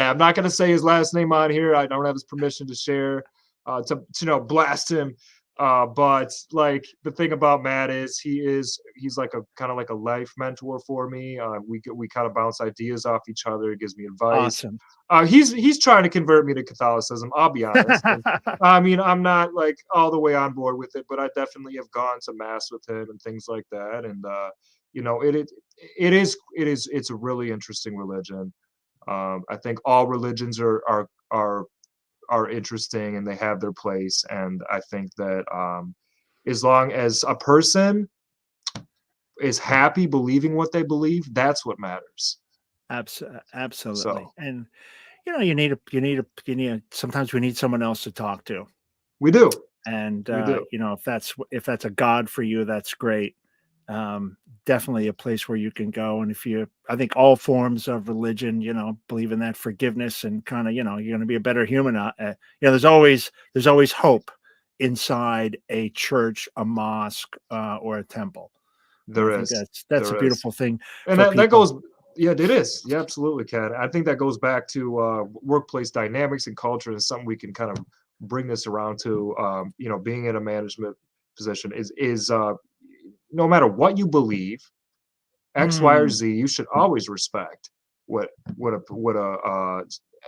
I'm not gonna say his last name on here. I don't have his permission to share, to blast him. But like the thing about Matt is he's like a kind of like a life mentor for me. We kind of bounce ideas off each other. He gives me advice. Awesome. He's trying to convert me to Catholicism. I'll be honest. And I mean, I'm not like all the way on board with it, but I definitely have gone to mass with him and things like that. And it's a really interesting religion. I think all religions are interesting and they have their place. And I think that as long as a person is happy believing what they believe, that's what matters. Absolutely. So And you need sometimes we need someone else to talk to. we do, And we do. if that's a god for you, that's great. Definitely a place where you can go. And I think all forms of religion, believe in that forgiveness and kind of, you're going to be a better human. There's always hope inside a church, a mosque, or a temple. And I There think is, that's a there is. beautiful thing And for that people. goes, yeah, it is. Yeah, absolutely, Ken. I think that goes back to workplace dynamics and culture, and something we can kind of bring this around to. Being in a management position is no matter what you believe, X, Y, or Mm. Z, you should always respect what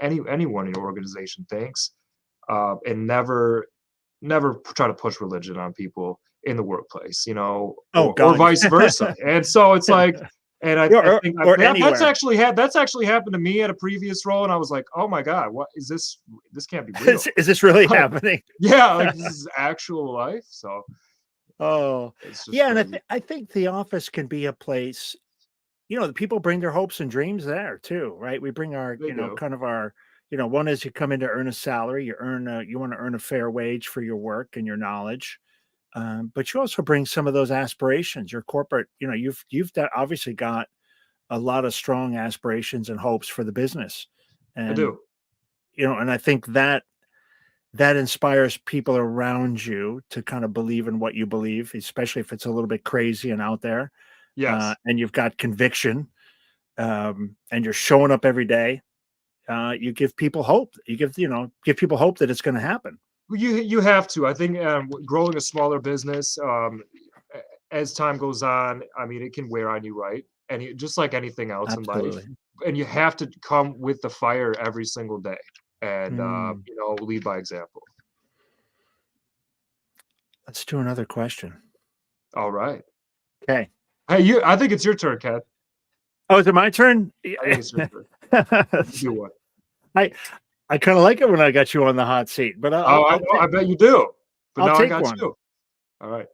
anyone in your organization thinks, and never try to push religion on people in the workplace, Oh or God. vice versa. And so it's like, and I think Or that's anywhere. actually happened to me at a previous role, and I was like, oh my god, what is this? This can't be real. Is this really happening? Yeah, like this is actual life. So Oh, it's just yeah, and crazy. I think the office can be a place, the people bring their hopes and dreams there too, right? We bring our, They do. kind of our, one is you come in to earn a salary, you want to earn a fair wage for your work and your knowledge, but you also bring some of those aspirations. Your corporate, obviously got a lot of strong aspirations and hopes for the business, I and do. and I think that inspires people around you to kind of believe in what you believe, especially if it's a little bit crazy and out there, Yes. and you've got conviction, and you're showing up every day. You give people hope. You give people hope that it's going to happen. You have to. I think growing a smaller business, as time goes on, I mean, it can wear on you, right? And just like anything else in life, Absolutely. and you have to come with the fire every single day, and Mm. lead by example. Let's do another question. All right. Okay. Hey, I think it's your turn, Kat. Oh, is it my turn? I think it's your turn. You do one. I I kind of like it when I got you on the hot seat, but Oh, I know. I bet you do. But I'll now I take got one. you. All right.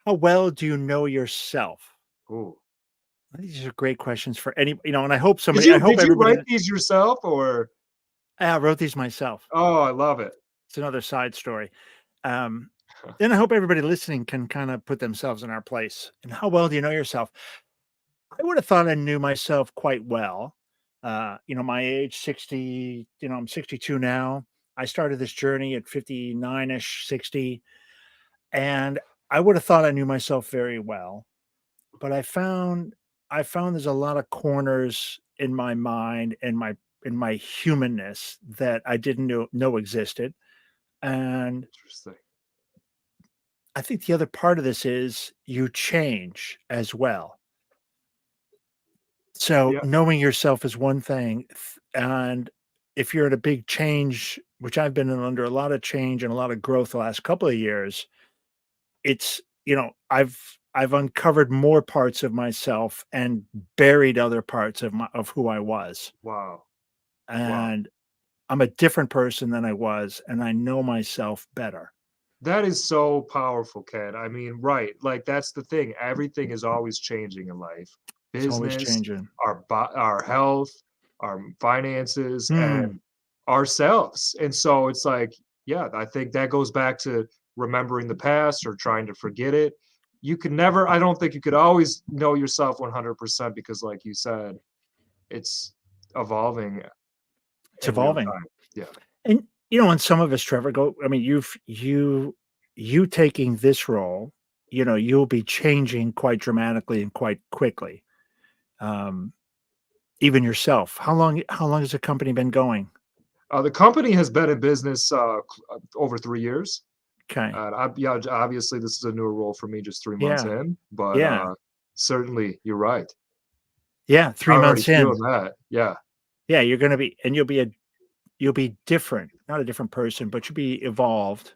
How well do you know yourself? Ooh. These are great questions for any, and I hope Did you everybody. write these yourself or? I wrote these myself. Oh, I love it. It's another side story. Um, then I hope everybody listening can kind of put themselves in our place. And how well do you know yourself? I would have thought I knew myself quite well. My age, 60, I'm 62 now. I started this journey at 59-ish, 60. And I would have thought I knew myself very well. But I found there's a lot of corners in my mind and my in my humanness that I didn't know existed. And Interesting. I think the other part of this is you change as well. So Yeah. knowing yourself is one thing. And if you're in a big change, which I've been in under a lot of change and a lot of growth the last couple of years, it's, I've uncovered more parts of myself and buried other parts of who I was. Wow. Wow. And I'm a different person than I was, and I know myself better. That is so powerful, Ken. I mean, right. Like that's the thing. Everything is always changing in life. It's always Business, changing. our health, our finances, Mm, and ourselves. And so it's like, yeah, I think that goes back to remembering the past or trying to forget it. You can never, I don't think you could always know yourself 100% because, like you said, it's evolving it's in real evolving. time. Yeah. And, and some of us, Trevor, I mean, you taking this role, you'll be changing quite dramatically and quite quickly. Um, Even yourself. How long has the company been going? The company has been in business over 3 years. Okay. Yeah, obviously, this is a newer role for me, just 3 months Yeah. in, but Yeah. certainly you're right. Yeah. I 3 already months in. feeling that. Yeah, Yeah, you're gonna be and you'll be different, not a different person, but you'll be evolved,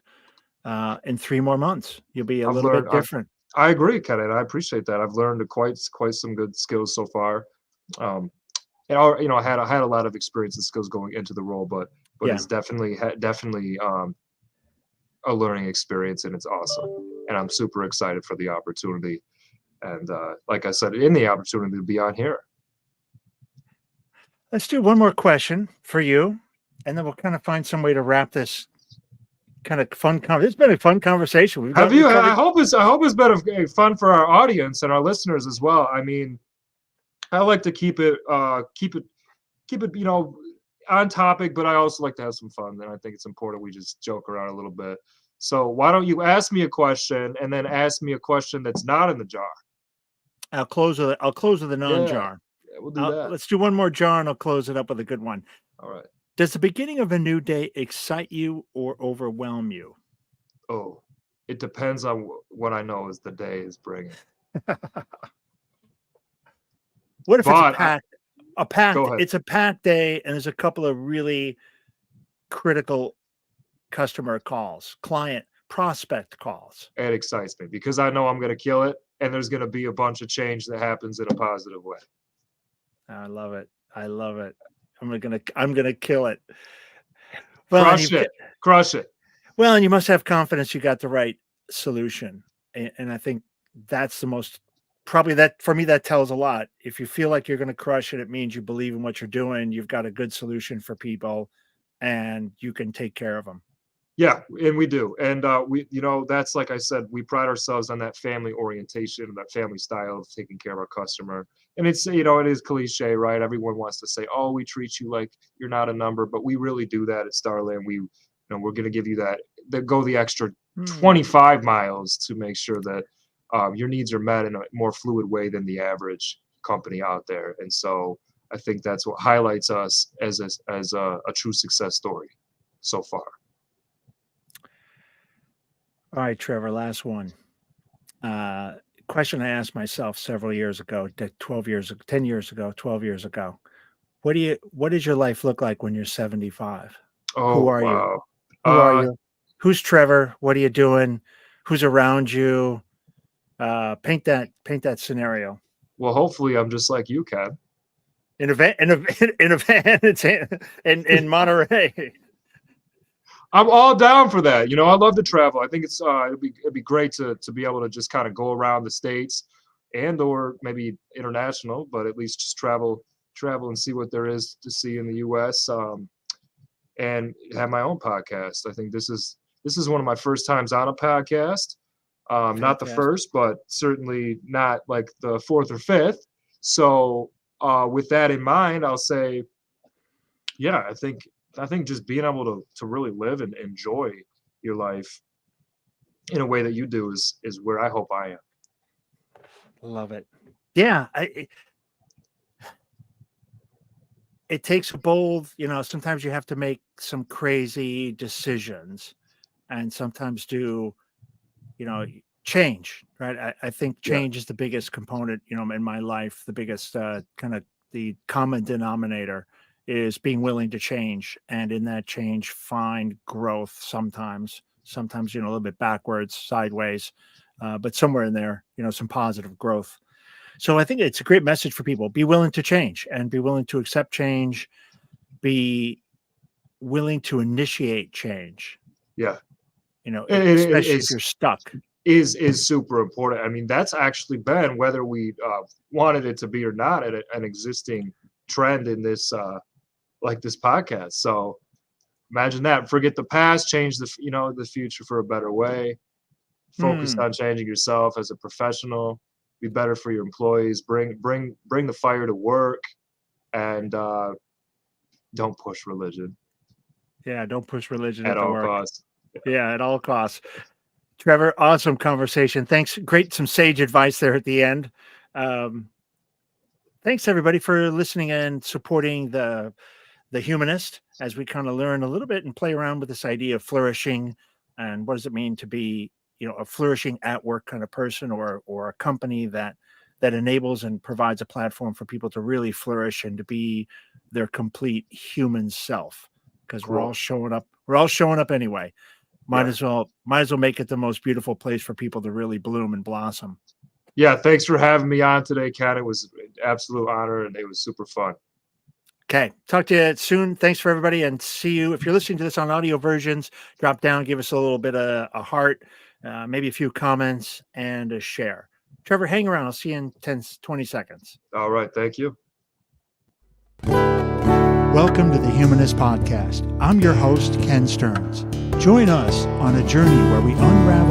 in 3 more months. You'll be a I've little bit learned. different. I agree, Ken, and I appreciate that. I've learned quite some good skills so far. Um, and I had a lot of experience and skills going into the role, but Yeah. it's definitely a learning experience, and it's awesome. And I'm super excited for the opportunity. And like I said, in the opportunity to be on here. Let's do one more question for you, and then we'll kinda find some way to wrap this kinda fun it's been a fun conversation. Have We've you? I covered hope it's. I hope it's been fun for our audience and our listeners as well. I mean, I like to keep it, on topic, but I also like to have some fun. And I think it's important we just joke around a little bit. So why don't you ask me a question and then ask me a question that's not in the jar? I'll close with a Yeah, non-jar. yeah, we'll do that. Let's do one more jar, and I'll close it up with a good one. All right. Does the beginning of a new day excite you or overwhelm you? Oh, it depends on what I know as the day is bringing. What if it's But I go ahead. it's a packed day and there's a couple of really critical customer calls, client prospect calls? It excites me because I know I'm going to kill it, and there's going to be a bunch of change that happens in a positive way. I love it. I love it. I'm gonna kill it. Well, and Crush you've it, got crush it. well, and you must have confidence you got the right solution. And I think that's the most probably that for me that tells a lot. If you feel like you're going to crush it, it means you believe in what you're doing. You've got a good solution for people, and you can take care of them. Yeah, and we do. And that's like I said, we pride ourselves on that family orientation, that family style of taking care of our customer. And it is cliche, right? Everyone wants to say, "Oh, we treat you like you're not a number," but we really do that at Starland. We're going to give you go the extra Hmm. 25 miles to make sure that your needs are met in a more fluid way than the average company out there. And so I think that's what highlights us as a true success story so far. All right, Trevor, last one. Uh, Question I asked myself several years ago, 12 years, 10 years ago, 12 years ago. What does your life look like when you're 75? Who Oh, are you? wow. Who are Uh, you? Who's Trevor? What are you doing? Who's around you? Paint that scenario. well, hopefully I'm just like you, Ken. In a van it's in Monterey. I'm all down for that. I love to travel. I think it'd be great to be able to just kind of go around the states and or maybe international, but at least just travel and see what there is to see in the US, and have my own podcast. I think this is one of my first times on a podcast. Not the Fantastic. first, but certainly not like the fourth or fifth. So with that in mind, I'll say, yeah, I think just being able to really live and enjoy your life in a way that you do is where I hope I am. Love it. Yeah, it takes a bold, sometimes you have to make some crazy decisions. and sometimes do, change, right? I think Yeah. change is the biggest component, in my life. The biggest kind of the common denominator is being willing to change, and in that change, find growth. Sometimes, a little bit backwards, sideways, but somewhere in there, some positive growth. So I think it's a great message for people. Be willing to change and be willing to accept change. Be willing to initiate change, Yeah. It especially if you're stuck. is super important. I mean, that's actually been, whether we wanted it to be or not, an existing trend in this like this podcast. So imagine that. Forget the past, change the future for a better way. Focus Hmm. on changing yourself as a professional. Be better for your employees. Bring the fire to work, and don't push religion Yeah, don't push religion at into all work. costs. Yeah, at all costs. Trevor, awesome conversation. Thanks. Great, some sage advice there at the end. Um, Thanks everybody for listening and supporting the humanist as we kind of learn a little bit and play around with this idea of flourishing and what does it mean to be, a flourishing at work kind of person, or a company that enables and provides a platform for people to really flourish and to be their complete human self, because we're all Cool. showing up. We're all showing up anyway. Might Yeah. as well make it the most beautiful place for people to really bloom and blossom. Yeah. Thanks for having me on today, Ken. It was an absolute honor, and it was super fun. Okay. Talk to you soon. Thanks for everybody, and see you. If you're listening to this on audio versions, drop down, give us a little bit of a heart, maybe a few comments and a share. Trevor, hang around. I'll see you in 10, 20 seconds. All right. Thank you. Welcome to the Humanist Podcast. I'm your host, Ken Stearns. Join us on a journey where we unravel